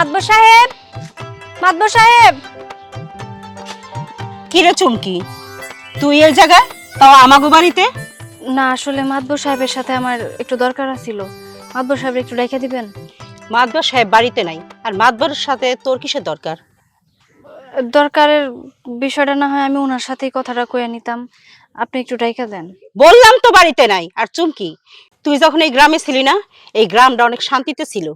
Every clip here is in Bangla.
মাতবর সাহেব, মাতবর সাহেব। কি রে চুমকি, তুই এই জায়গায়, তাও আমাগো বাড়িতে? না আসলে মাতবর সাহেবের সাথে আমার একটু দরকার ছিল। মাতবর সাহেব একটু রেখে দিবেন? মাতবর সাহেব বাড়িতে নাই, আর মাতবরের সাথে তোর কিসের দরকার? দরকারের বিষয়টা না হয় আমি ওনার সাথেই কথাটা কয়ে নিতাম, আপনি একটু রেখে দেন। বললাম তো বাড়িতে নাই। আর চুমকি, তুই যখন এই গ্রামে ছিলি না, এই গ্রামটা অনেক শান্তিতে ছিল।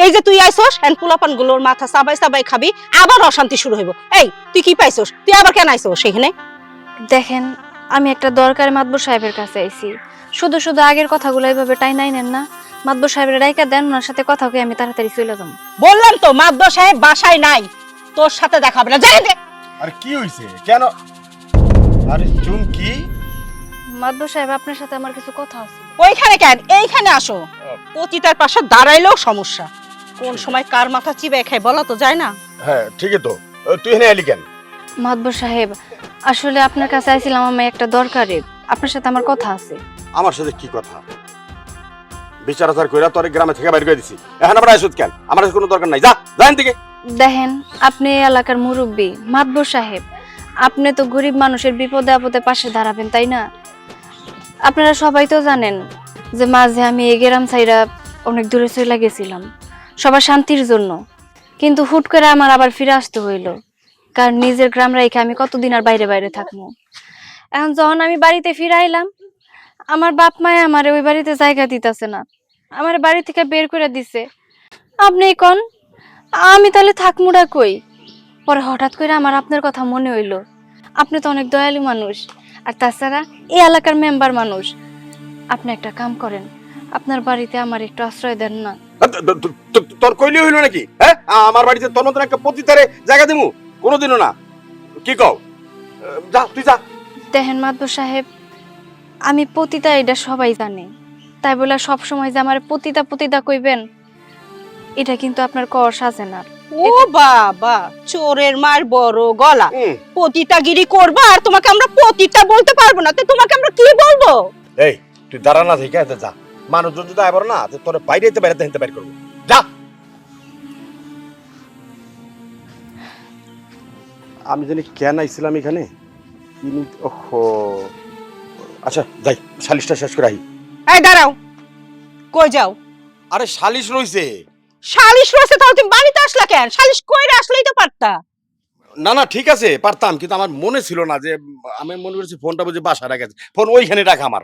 এই যে তুই আইছস, হ্যান পোলাপান গুলোর মাথা চাবাই চাবাই খাবি, আবার অশান্তি শুরু হইব। এই তুই কি পাইছস? তুই আবার কেন আইছস সেখানে? দেখেন, আমি একটা দরকারে মাতবর সাহেবের কাছে আইছি। শুধু শুধু আগের কথাগুলো এইভাবে টাইনাই নেন না। মাতবর সাহেবের রেখে দেন, ওনার সাথে কথা কয়ে আমি তাড়াতাড়ি চলে যাব। বললাম তো মাতবর সাহেব বাসায় নাই, তোর সাথে দেখা হবে না। যাই দে। আর কি হইছে কেন? আরে চুমকি, মাতবর সাহেব, আপনার সাথে আমার কিছু কথা আছে। ওইখানে কেন, এইখানে আসো। পতিতার পাশে দাঁড়াইলেও সমস্যা। কোন সময় কার মাথা চিবে খায় বলা তো যায় না। হ্যাঁ ঠিকই তো। তুই এখানে এলি কেন? মাতবর সাহেব, আসলে আপনার কাছে আইছিলাম আমি একটা দরকারে। আপনার সাথে আমার কথা আছে। আমার সাথে কি কথা? বিচার আচার কইরা তোর গ্রামে থেকে বাইরে করে দিছি। এখন আমরা আইসুত কেন? আমার কোনো দরকার নাই। যা যান থেকে। দেখেন, আপনি এই এলাকার মুরব্বী মাতবর সাহেব, আপনি তো গরিব মানুষের বিপদে আপদে পাশে দাঁড়াবেন, তাই না? আপনারা সবাই তো জানেন যে মাঝে আমি এই গ্রাম ছাইরা অনেক দূরে চলে গেছিলাম সবার শান্তির জন্য, কিন্তু হুট করে আমার আবার ফিরে আসতে হইল, কারণ নিজের গ্রাম রেখে আমি কতদিন আর বাইরে বাইরে থাকবো। এখন যখন আমি বাড়িতে ফিরে আইলাম, আমার বাপ মায়ে আমার ওই বাড়িতে জায়গা দিতেছে না, আমার বাড়ি থেকে বের করে দিছে। আপনি কোন, আমি তাহলে থাকমুড়া কই? পরে হঠাৎ করে আমার আপনার কথা মনে হইলো। আপনি তো অনেক দয়ালু মানুষ, আর তাছাড়া এই এলাকার মেম্বার মানুষ। আপনি একটা কাম করেন, আপনার বাড়িতে আমার একটু আশ্রয় দেন না। তোর কইলি হইল নাকি? হ্যাঁ, আমার বাড়িতে তোর মতন একটা পতিতারে জায়গা দিমু? কোনোদিনও না। কি কও? যা তুই যা। দেখেন মাতবর সাহেব, আমি পতিতা এটা সবাই জানে, তাই বলে সব সময় যে আমার পতিতা পতিতা কইবেন, এটা কিন্তু আপনার কর সাজে না। ও বাবা, চোরের মার বড় গলা। পতিতাগিরি করবা আর তোমাকে আমরা পতিতা বলতে পারবো না, তো তোমাকে আমরা কি বলবো? এই তুই দাঁড়া না থেকে যা। মানুষজন যদি আইবার না, তোর বাইরে বাইরে হেনতে বাইর করবো। যা। আমি জানি কেন আইছিলাম এখানে। ওহো, আচ্ছা যাই, সালিশটা শেষ করে আই। এই দাঁড়াও, কই যাও? আরে সালিশ রইছে। সালিশ রয়েছে, তাহলে তুমি বাড়িতে আসলা কেন? সালিশ কইরা আসলেই তো পারতা। না না ঠিক আছে, পারতাম, কিন্তু আমার মনে ছিল না যে, আমি মনে করছি ফোনটা বুঝে বাসা রাখা, ফোন ওইখানে রাখা আমার।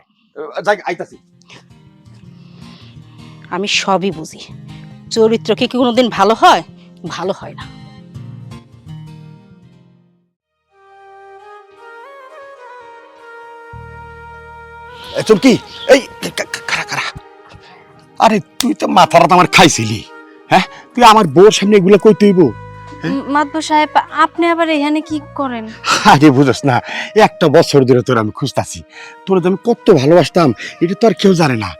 যাই আইতাছি। আমি সবই বুঝি, চরিত্র কি কোনোদিন ভালো হয়? ভালো হয় না। চুমকি, এই খারা খারা। আরে তুই তো মাথাটা আমার খাইছিলি। হ্যাঁ, তুই আমার বউর সামনে এগুলো কই তুইব? মাতবর সাহেব, আপনি আবার এখানে কি করেন? আরে বুঝছ না, একটা বছর ধরে তোর আমি খুঁজতাছি। তোর আমি কত ভালোবাসতাম এটা তো আর কেউ জানে না,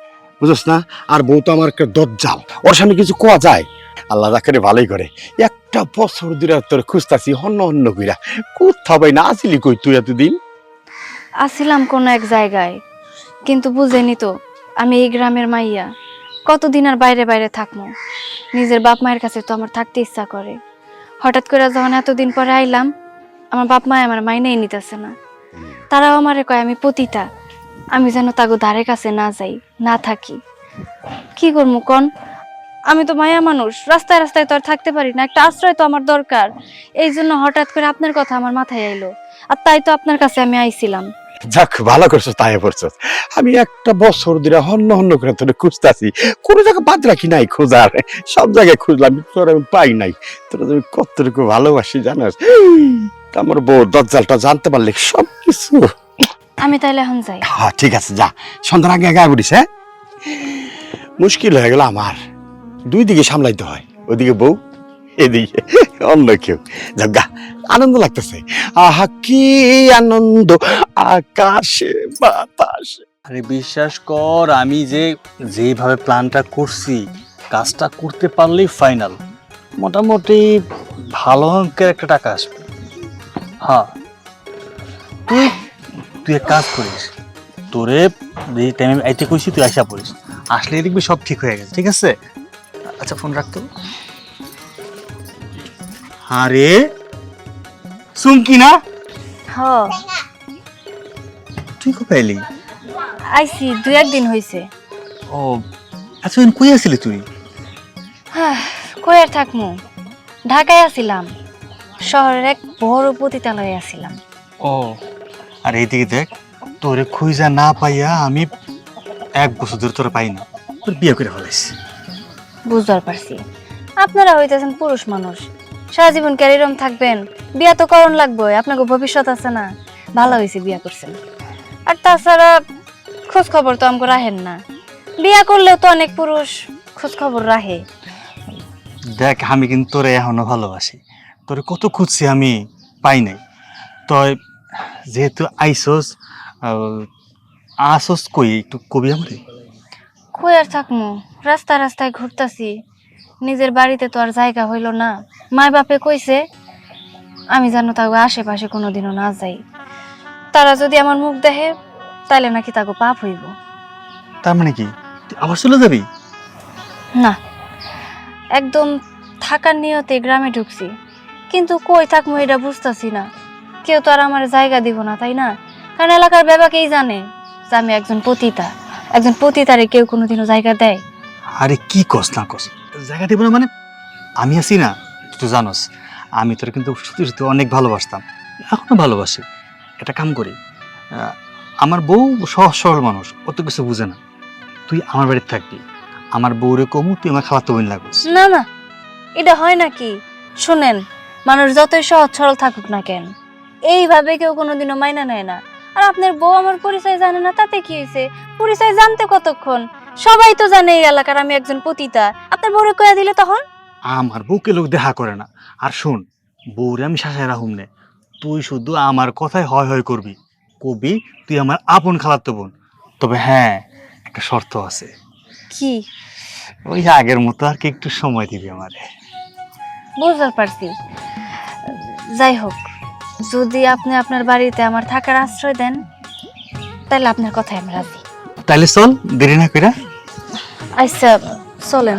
বুঝছ না? আর বউ তো আমার একটা দজ্জাল, ওর সামনে কিছু কোয়া যায়? আল্লাহ যাকে ভালোই করে। একটা বছর ধরে তোর খুঁজতাছি হন্য হন্য কইরা, কোথাও পাই না। আসিলি কই তুই এতদিন? আসিলাম কোন এক জায়গায়, কিন্তু বুঝেনি তো আমি এই গ্রামের মাইয়া, কতদিন আর বাইরে বাইরে থাকবো। নিজের বাপ মায়ের কাছে তো আমার থাকতে ইচ্ছা করে। হঠাৎ করে যখন এতদিন পরে আইলাম, আমার বাপ মায় আমার মাইনেই নিতেছে না। তারাও আমারে কয় আমি পতিতা, আমি যেন তাগো ধারে কাছে না যাই, না থাকি। কি করবো কোন? আমি তো মায়া মানুষ, রাস্তায় রাস্তায় তো আর থাকতে পারি না, একটা আশ্রয় তো আমার দরকার। এই জন্য হঠাৎ করে আপনার কথা আমার মাথায় আইলো, আর তাই তো আপনার কাছে আমি আইছিলাম। যাক, ভালো করছো, তাই করছো। আমি একটা বছর ধরে হন্য হন্য করে তোর খুঁজতাছি, কোনো জায়গায় বাদ রাখি নাই খোঁজার। সব জায়গায় খুঁজলাম, তোর আমি পাই নাই। তোর আমি কতটুকু ভালোবাসি জানাস। আমার বউ দজ্জালটা জানতে পারলে সবকিছু। আমি তাইলে এখন যাই। হ্যাঁ ঠিক আছে, যা, সন্ধ্যার আগে আগে বলিস। হ্যাঁ, মুশকিল হয়ে গেল আমার, দুই দিকে সামলাইতে হয়। ওদিকে বউ, এদিকে অন্য কেউ। যাক, আনন্দ লাগতেছে। আহা কি আনন্দ আকাশে বাতাসে। আরে বিশ্বাস কর, আমি যেভাবে প্ল্যানটা করছি, কাজটা করতে পারলেই ফাইনাল মোটামুটি ভালো অঙ্কের একটা টাকা আসবে। হ্যাঁ, তুই তুই এক কাজ করিস, তোরে যে টাইমে আইতে কইছি তুই আসা পড়িস, আসলে দেখবি সব ঠিক হয়ে গেছে। ঠিক আছে? আচ্ছা, ফোন রাখতো। আরে চুমকি না, হ তুই কো পাইলি? আইছি 2-1 দিন হইছে। ও আচ্ছা, কই আসলি তুই? কই আর থাকমু, ঢাকায় আছিলাম, শহরের এক বড় পতিতালয়ে আছিলাম। ও আর এইদিকে দেখ, তোরে খুঁজা না পাইয়া আমি 1 বছর ধরে তোরা পাই না, তোর বিয়ে করে ফেলাইছি। বুঝতে পারছি আপনারা হইতেছেন পুরুষ মানুষ, সারা জীবন কি আর এরম থাকবেন? বিয়া তো করণ লাগবে, আপনাকে ভবিষ্যৎ আছে না। ভালো হয়েছে বিয়া করছেন। আর তাছাড়া খোঁজ খবর তো আমাকে রাখেন না, বিয়া করলেও তো অনেক পুরুষ খোঁজ খবর রাখে। দেখ আমি কিন্তু তোরে এখনো ভালোবাসি, তোরে কত খুঁজছি আমি পাই নাই। তই যেহেতু আইসস, আসস কই একটু কবি আমারে? কই আর থাকমু, রাস্তায় রাস্তায় ঘুরতাছি, নিজের বাড়িতে তো আর জায়গা হইল না। মায় বাপে কইছে আমি যেন তাকে আশেপাশে কোনোদিনও না যাই, তারা যদি আমার মুখ দেখে তাইলে নাকি তাকে পাপ হইব। তার মানে কি তুই আবার চলে যাবি? না, একদম থাকার নিয়তে গ্রামে ঢুকছি, কিন্তু কই থাকবো এটা বুঝতেছি না। কেউ তো আর আমার জায়গা দিব না, তাই না? কারণ এলাকার ব্যাপাকেই জানে যে আমি একজন পতিতা। একজন পতিতারে কেউ কোনোদিনও জায়গা দেয়? আরে কি কস না কস, জায়গা দিব না মানে? আমি আছি না, তুই তো জানোস আমি তোর কিন্তু সত্যি সত্যি অনেক ভালোবাসতাম, এখনো ভালোবাসি। একটা কাম করি, আমার বউ সহজ সরল মানুষ, অত কিছু বুঝে না। তুই আমার বাড়িতে থাকবি, আমার বউরে কমু, তুই আমার খালাতো বোন লাগছিস। না না, এটা হয় নাকি? শুনেন, মানুষ যতই সহজ সরল থাকুক না কেন, এইভাবে কেউ কোনোদিনও মাইনা নেয় না। আর আপনার বউ আমার পরিচয় জানে না, তাতে কি হয়েছে? পরিচয় জানতে কতক্ষণ, সবাই তো জানে এই এলাকার আমি একজন পতিতা। আপনার বউরে কয়া দিলে তখন? আমার বউকে লোক দেখা করে না। আর শোন, বউরে আমি শাসায় রাখুম নে, তুই শুধু আমার কথায় হয় হয় করবি, কবি তুই আমার আপন খালাতো বোন। তবে হ্যাঁ, একটা শর্ত আছে। কি? ওই আগের মতো আর কি একটু সময় দিবি আমারে। বুঝতে পারছি। যাই হোক, যদি আপনি আপনার বাড়িতে আমার থাকার আশ্রয় দেন, তাহলে আপনার কথায় আমি রাজি। তাইলে চল, দেরি না কইরা। আচ্ছা চলেন।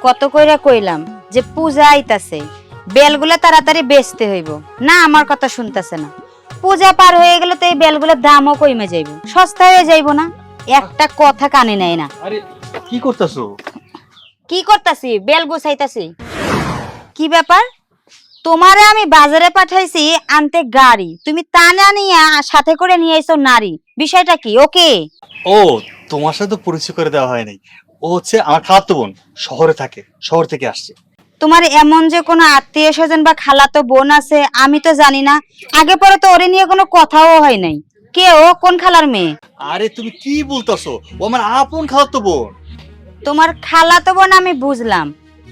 কত কইরা কইলাম যে পূজা আইতাছে, বেলগুলা তাড়াতাড়ি বেচতে হইব না, আমার কথা শুনতাছে না। পূজা পার হয়ে গেলে তো এই বেলগুলোর দামও কমে যাইব, সস্তা হয়ে যাইব না। একটা কথা কানে নেয় না। আরে কি করতেছো? কি করতাছি? বেল গুছাইতাছি। কি ব্যাপার? তোমারে আমি বাজারে পাঠাইছি আনতে গাড়ি, তুমি তা না নিয়ে সাথে করে নিয়ে আইছো নারী, বিষয়টা কি? ওকে, ও তোমার সাথে তো পরিচয় করে দেওয়া হয় নাই। ও হচ্ছে আমার খালাতো বোন, শহরে থাকে, শহর থেকে আসছে। তোমার এমন যে কোনো আত্মীয় স্বজন বা খালাতো বোন আছে আমি তো জানি না। আগে পরে তো ওরে নিয়ে কোনো কথাও হয় নাই। কে ও? কোন খালার মেয়ে? আরে তুমি কি বলতেছো? ও আমার আপন খালাতো বোন। তোমার খালাতো বোন আমি বুঝলাম,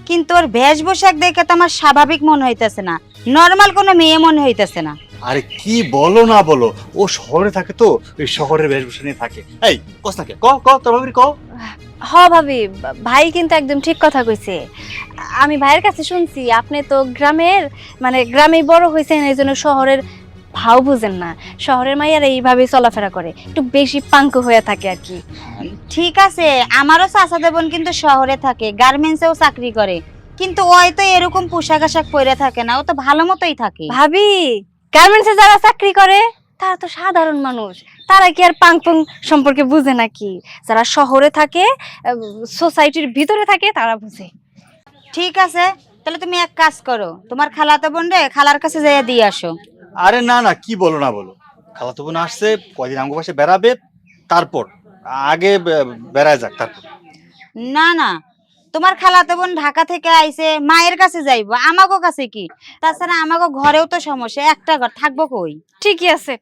কিন্তু ওর বেশভূষাক দেখে তো আমার স্বাভাবিক মনে হইতেছে না, নর্মাল কোনো মেয়ে মনে হইতেছে না। আরে কি বলো না বলো, ও শহরে থাকে তো, ওই শহরের বেশভূষা নিয়ে থাকে। এই কস না কে, ক ক তোর ভাবির ক। হ ভাবি, ভাই কিন্তু একদম ঠিক কথা কইছে। আমি ভাইয়ের কাছে শুনছি আপনি তো গ্রামের, মানে গ্রামে বড় হয়েছেন, এই জন্য শহরের ভাও বুঝেন না। শহরের মাইয়ারা এইভাবে চলাফেরা করে, একটু বেশি পাঙ্কু হয়ে থাকে আর কি। ঠিক আছে, আমারও চাচাতো বোন কিন্তু শহরে থাকে, গার্মেন্টসেও চাকরি করে, কিন্তু ওই তো এরকম পোশাক আশাক পরে থাকে না, ও তো ভালো মতোই থাকে। ভাবি, গার্মেন্টসে যারা চাকরি করে তারা তো সাধারণ মানুষ, তারা কি আর পাংপুং সম্পর্কে বুঝে নাকি? যারা শহরে থাকে, সোসাইটির ভিতরে থাকে, তারা বুঝে। ঠিক আছে, তাহলে তুমি এক কাজ করো, তোমার খালাতো বোন রে খালার কাছে যাইয়া দিয়ে আসো। আরে না না, কি বলো না বলো, খালাতো বোন আসছে, কয়দিন আমগো পাশে বেড়াবে, তারপর আগে বেড়ায় যাক তারপর। না না, তোমার খালাতো বোন ঢাকা থেকে আইছে, মায়ের কাছে যাইবো, আমাগো কাছে কি? তাছাড়া আমাগো ঘরেও তো সমস্যা, একটা ঘর থাকবো কই? ঠিকই আছে,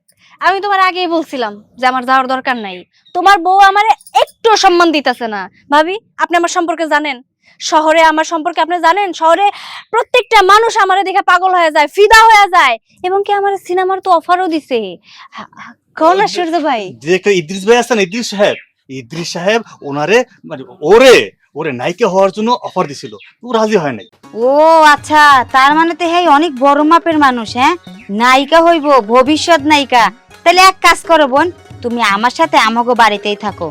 আমি তোমার আগেই বলছিলাম যে আমার যাওয়ার দরকার নাই। তোমার বউ আমারে একটু সম্মান দিতেছে না। ভাবি, আপনি আমার সম্পর্কে জানেন? শহরে আমার সম্পর্কে আপনি জানেন? শহরে প্রত্যেকটা মানুষ আমারে দেখে পাগল হয়ে যায়, ফিদা হয়ে যায়, এবং কি আমার সিনেমার তো অফারও দিছে। কোন আশ্চর্য ভাই! ডিরেক্টর ইদ্রিস ভাই আছেন, ইদ্রিস সাহেব ওনারে মানে ওরে ওরে নায়িকা হওয়ার জন্য অফার দিছিল, ও রাজি হয় নাই। ও আচ্ছা, তার মানে তো হেই অনেক বড় মাপের মানুষ। হ্যাঁ, নায়িকা হইব, ভবিষ্যৎ নায়িকা। তাহলে এক কাজ করো বোন, তুমি আমার সাথে আমাগো বাড়িতেই থাকো,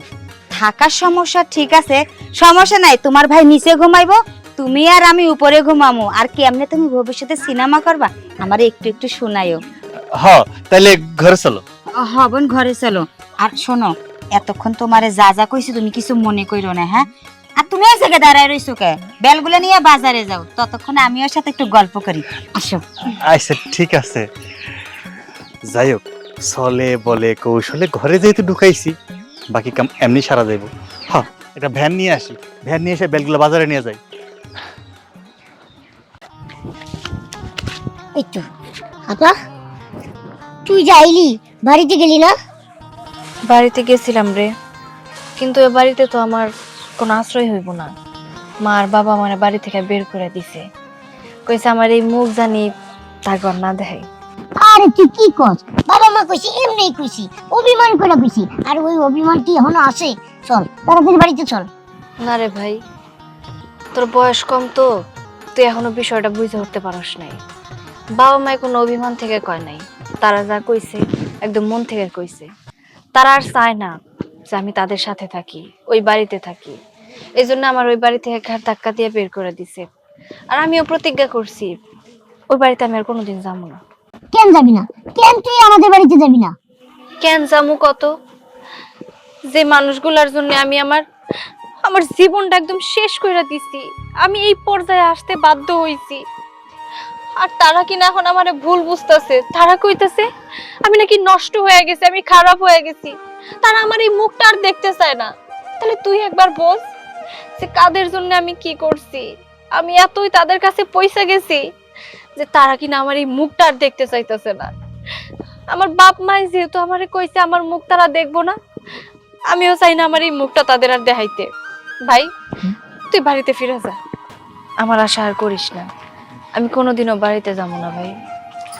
থাকার সমস্যা ঠিক আছে, সমস্যা নাই। তোমার ভাই নিচে ঘুমাইবো, তুমি আর আমি উপরে ঘুমামো। আর কেমনে তুমি ভবিষ্যতে সিনেমা করবা আমার একটু একটু শোনায়ও। হ্যাঁ, তাহলে ঘরে চলো। বোন ঘরে চলো। আর শোনো, এতক্ষণ তোমারে যা যা কইছি তুমি কিছু মনে কইরো না, হ্যাঁ? আর তুমি এই জায়গায় দাঁড়ায় রইছো কে? বেলগুলো নিয়ে বাজারে যাও, ততক্ষণ আমি ওর সাথে একটু গল্প করি। আসো। আচ্ছা ঠিক আছে, যাই হোক, চলে বলে কৌশলে ঘরে যেহেতু ঢুকাইছি, বাকি কাম এমনি সারা যাইব। হ্যাঁ, এটা ভ্যান নিয়ে আসি, ভ্যান নিয়ে এসে বেলগুলো বাজারে নিয়ে যাই। একটু আপা, তুই যাইলি, বাড়িতে গেলি না? বাড়িতে গেছিলাম রে, কিন্তু এ বাড়িতে তো আমার কোনো আশ্রয় হইব না। মা আর বাবা আমার বাড়ি থেকে বের করে দিছে, কইছে আমার এই মুখ জানি তারপর না দেখাই। আরে তুই কি কস? বাবা মা কইছি, এমনি কইছি, অভিমান করে কইছি। আর ওই অভিমান কি এখনো আছে? চল তাড়াতাড়ি বাড়িতে চল। না রে ভাই, তোর বয়স কম তো, তুই এখনো বিষয়টা বুঝে উঠতে পারস নাই। বাবা মায় কোনো অভিমান থেকে কয় নাই, তারা যা কইছে একদম মন থেকে কইছে। তারা আর চায় না যে আমি তাদের সাথে থাকি, ওই বাড়িতে থাকি। এই জন্য আমার ওই বাড়ি থেকে ঘাট ধাক্কা দিয়ে বের করে দিছে। আর আমিও প্রতিজ্ঞা করছি, ওই বাড়িতে আমি আর কোনোদিন যাবো না। কেন যাবি না? কেন তুই আমাদের বাড়িতে যাবি না? কেন যাবো কত? যে মানুষগুলার জন্য আমি আমার আমার জীবনটা একদম শেষ করে দিছি, আমি এই পর্যায়ে আসতে বাধ্য হইছি। আর তারা কিনা এখন আমারে ভুল বুঝতেছে, তারা কইতেছে আমি নাকি নষ্ট হয়ে গেছি, আমি খারাপ হয়ে গেছি। তারা আমার এই মুখটা আর দেখতে চায় না। তাহলে তুই একবার বল যে কাদের জন্য আমি কি করছি? আমি এতই তাদের কাছে পয়সা গেছি যে তারা কিনা আমার এই মুখটা আর দেখতে চাইতেছে না। আমার বাপ মা যেহেতু আমারে কইছে আমার মুখ তারা দেখবো না, আমিও চাই না আমার এই মুখটা তাদের আর দেখাইতে। ভাই তুই বাড়িতে ফিরে যা, আমার আশা আর করিস না। আমি কোনোদিনও বাড়িতে যাবো না ভাই,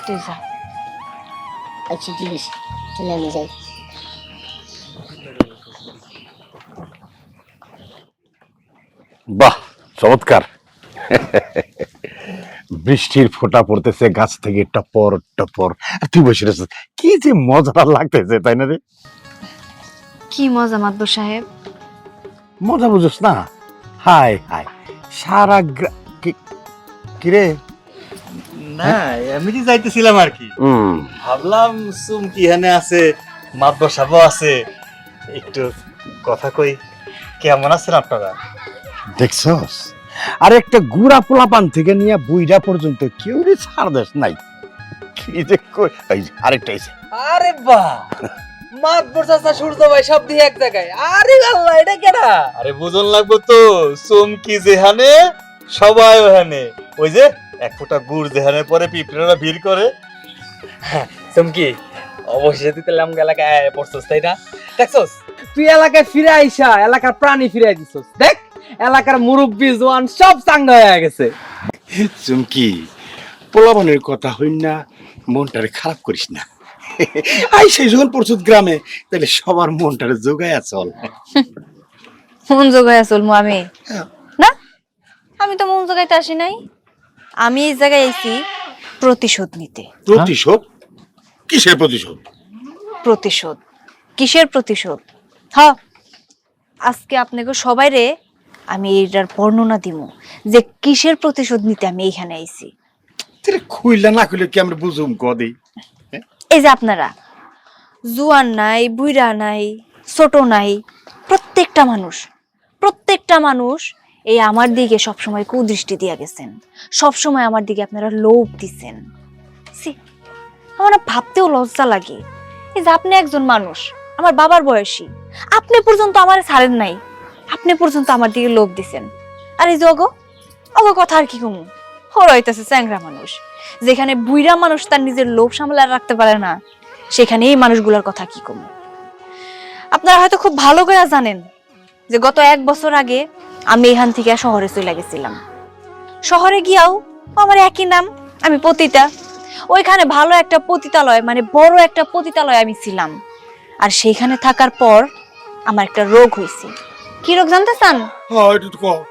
তুই যা। আচ্ছা ঠিক আছে, চলে আমি যাই। বাহ, চমৎকার। বৃষ্টির ফোঁটা পড়তেছে গাছ থেকে টপর টপর, আর তুই বসে রয়েছিস, কি যে মজা লাগতেছে, তাই না রে? কি মজা মাদবর সাহেব? মজা বুঝোস না? হাই হাই, সারা কিরে? না, এমনি যাইতেছিলাম আর কি। ভাবলাম চুমকি এখানে আছে, মাতবর সাহেবও আছে, একটু কথা কই। কেমন আছেন আপনারা? দেখছস, আর একটা গুড়া পোলাপান থেকে নিয়ে বুইড়া পর্যন্ত কেউ রে ছাড় দেশ নাই। কি যে আরেকটা এসে আরে বাহ, মাতবর চাচা সূর্য ভাই সব দিয়ে এক জায়গায়। আরে আল্লাহ, এটা কেডা? আরে বুঝন লাগবো তো, চুমকি যেখানে সবাই ওখানে। ওই যে এক ফোঁটা গুড় যেখানে পরে পিঁপড়েরা ভিড় করে। চমকি, অবশেষে তুই তাহলে আমগো এলাকায় পড়ছস, তাই না? দেখছস, তুই এলাকায় ফিরে আইসা এলাকার প্রাণী ফিরাই দিছস। দেখ, এলাকার মুরব্বি জোয়ান সব চাঙ্গা হয়ে গেছে। চুমকি, পোলাপানের কথা হইন না, মনটারে খারাপ করিস না। আই সেই যখন পড়ছত গ্রামে, তাহলে সবার মনটারে জোগায়া চল। মন জোগায় চলমু আমি? না, আমি তো মন জোগাইতে আসি নাই। আমি এই জায়গায় আইছি প্রতিশোধ নিতে। প্রতিশোধ? কিসের প্রতিশোধ? প্রতিশোধ? কিসের প্রতিশোধ? আজকে আপনাকে সবাই রে আমি এইটার বর্ণনা দিব যে কিসের প্রতিশোধ নিতে আমি এইখানে আইছি। তোরে খুইলা না খুইলে কি আমরা বুঝুম কদি? এই যে আপনারা জুয়ান নাই, বুইড়া নাই, ছোট নাই, প্রত্যেকটা মানুষ এই আমার দিকে সবসময় কুদৃষ্টি দিয়া গেছেন। সবসময় আমার দিকে আপনারা লোভ দিছেন। আমার না ভাবতেও লজ্জা লাগে। এই যে আপনি একজন মানুষ, আমার বাবার বয়সী, আপনি পর্যন্ত আমার ছাড়েন নাই, আপনি পর্যন্ত আমার দিকে লোভ দিছেন। আর এই যে অগো কথা আর কি কমু, হইতেছে চ্যাংরা মানুষ। যেখানে বুইড়া মানুষ তার নিজের লোভ সামলে রাখতে পারে না, সেখানে এই মানুষগুলোর কথা কি কমু। আপনারা হয়তো খুব ভালো করে জানেন যে গত 1 বছর আগে আমি এখান থেকে শহরে চলে গেছিলাম। শহরে গিয়াও আমার একই নাম, আমি পতিতা। ওইখানে ভালো একটা পতিতালয়, মানে বড় একটা পতিতালয় আমি ছিলাম। আর সেইখানে থাকার পর আমার একটা রোগ হয়েছে। কি রোগ জানতে চান?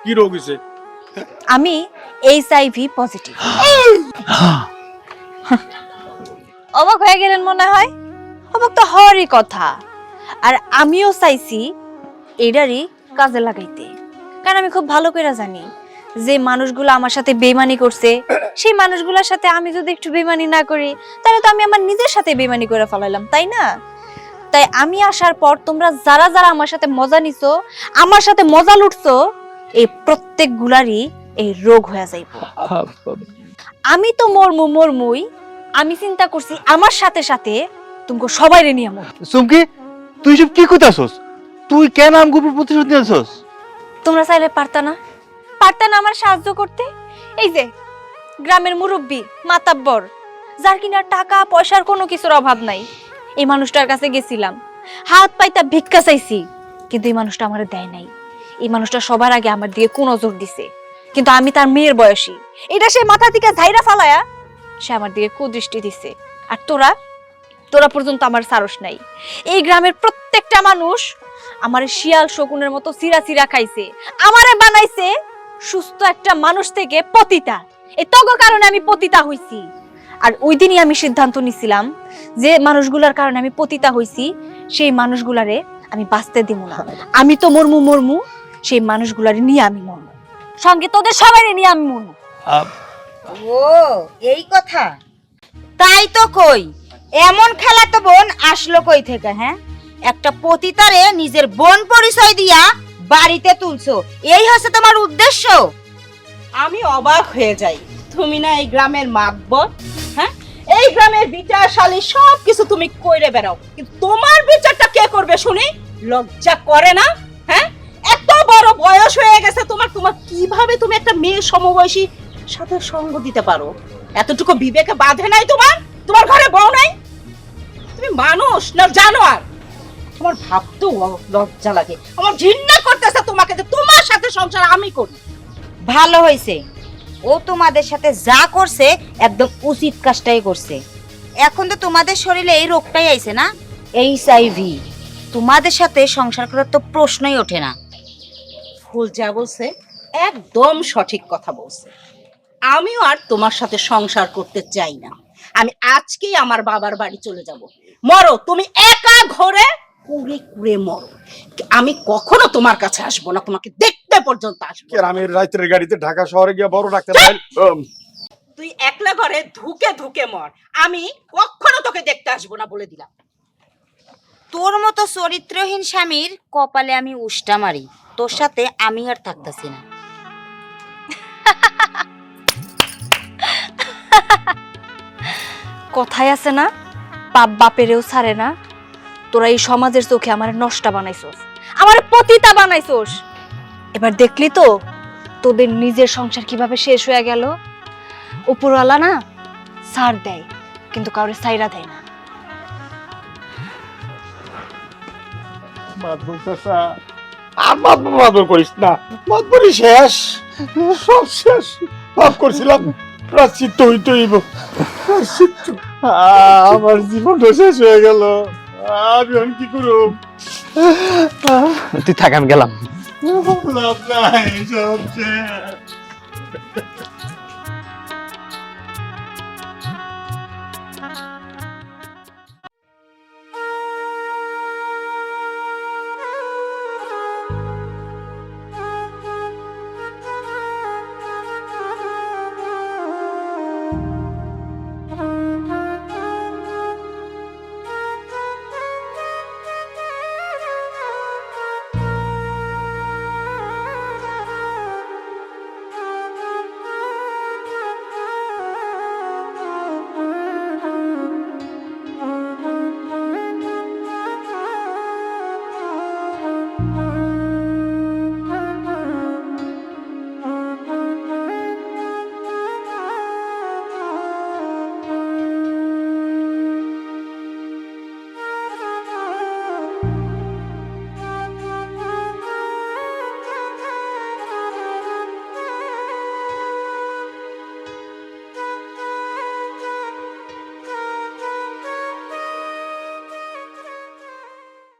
কি রোগ হয়েছে? আমি HIV পজিটিভ। অবাক হয়ে গেলেন মনে হয়? অবাক তো হওয়ারই কথা। আর আমিও চাইছি এটারই কাজে লাগাইতে। কারণ আমি খুব ভালো করে জানি যে মানুষগুলো আমার সাথে বেইমানি করছে, সেই মানুষগুলোর সাথে আমি যদি একটু বেইমানি না করি তাহলে তো আমি আমার নিজের সাথে বেইমানি করে ফেলাইলাম, তাই না? তাই আমি আসার পর তোমরা যারা যারা আমার সাথে মজা নিছো, আমার সাথে মজা লুটছো, এই প্রত্যেকগুলারই এই রোগ হয়ে যাইব। আমি তো মরমুই, আমি চিন্তা করছি আমার সাথে সাথে তুমি সবাইরে নিয়ে মর। চুমকি, তুই সব কি কইতাছস? তুই কেন আমগো উপর প্রতিশোধ নিয়েছস? তোমরা চাইলে পারতা না আমার সাহায্য করতে? এই যে গ্রামের মুরব্বী মাতাব্বর, যার কিনা টাকা পয়সার কোনো কিছুর অভাব নাই, এই মানুষটার কাছে গেছিলাম, হাত পাইতা ভিক্ষা চাইছি, কিন্তু এই মানুষটা আমারে দেয় নাই। এই মানুষটা সবার আগে আমার দিকে কোন নজর দিছে, কিন্তু আমি তার মেয়ের বয়সী, এটা সে মাথা থেকে ঝাইরা ফালায়া সে আমার দিকে কুদৃষ্টি দিছে। আর তোরা পর্যন্ত আমার সারস নাই। এই গ্রামের প্রত্যেকটা মানুষ আমারে শিয়াল শকুনের মতো চিরা খাইছে, আমারে বানাইছে সুস্থ একটা মানুষ থেকে পতিতা। এই তগো কারণে আমি পতিতা হইছি। আর ওই দিনই আমি সিদ্ধান্ত নিছিলাম যে মানুষগুলার কারণে আমি পতিতা হইছি, সেই মানুষগুলারে আমি বাঁচতে দিব না। আমি তো মরমু, সেই মানুষগুলারে নিয়ে আমি মরমু, সঙ্গে তোদের সবাইরে নিয়ে আমি মরমু। ও এই কথা, তাই তো কই এমন খেলা তো বোন আসলো কই থেকে? হ্যাঁ, একটা পতিতারে নিজের বোন পরিচয় দিয়া বাড়িতে তুলছো, এই হচ্ছে তোমার উদ্দেশ্য? আমি অবাক হয়ে যাই, তুমি না এই গ্রামের মাতবর, হ্যাঁ? এই গ্রামের বিচারশালী সবকিছু তুমি কইরে বেড়াও, কিন্তু তোমার বিচারটা কে করবে শুনি? লজ্জা করে না? হ্যাঁ, এত বড় বয়স হয়ে গেছে তোমার, কিভাবে তুমি একটা মেয়ের সমবয়সী সাথে সঙ্গ দিতে পারো? এতটুকু বিবেকে বাঁধে নাই তোমার ঘরে বউ নাই? তুমি মানুষ না জানোয়ার? তোমার ভাবতেও লজ্জা লাগে, আমার ঘৃণা করতেছে তোমাকে যে তোমার সাথে সংসার আমি করি। ভালো হয়েছে, ও তোমাদের সাথে যা করছে একদম উচিত কাজটাই করছে। এখন তো তোমাদের শরীরে এই রোগটাই আইছে না, HIV। তোমাদের সাথে সংসার করার তো প্রশ্নই ওঠে না। ফুল যা বলছে একদম সঠিক কথা বলছে। আমিও আর তোমার সাথে সংসার করতে চাই না। আমি আজকেই আমার বাবার বাড়ি চলে যাব। মরো তুমি একা ঘরে কুড়ে মরো, আমি কখনো তোমার কাছে আসবো না, তোমাকে দেখতে পর্যন্ত আসবো না। গ্রামের রাতের গাড়িতে ঢাকা শহরে গিয়ে বড় ডাক্তার তুই একলা ঘরে ধুকে মর, আমি কখনো তোকে দেখতে আসবো না বলে দিলাম। তোর মতো চরিত্রহীন স্বামীর কপালে আমি উষ্টা মারি, তোর সাথে আমি আর থাকতেছি না। কথায় আছে না, পাপ বাপেরেও ছাড়ে না। তোরা এই সমাজের চোখে আমার নষ্টা বানাইছোস, আমার পতিতা বানাইছোস। এবার দেখলি তো তোদের নিজের সংসার কিভাবে শেষ হয়ে গেল। উপরওয়ালা না ছাড় দেয়, কিন্তু কাউরে ছাইরা দেয় না। মাতবর করিস না, মাতবরই শেষ, সব শেষ। পাপ করছিলাম, প্রাশ্চিত্য হইতে হইব। আমার জীবনটা শেষ হয়ে গেল, আমি এখন কি করব? তুই থাক, আমি গেলাম। লাভ নাই, সব শেষ।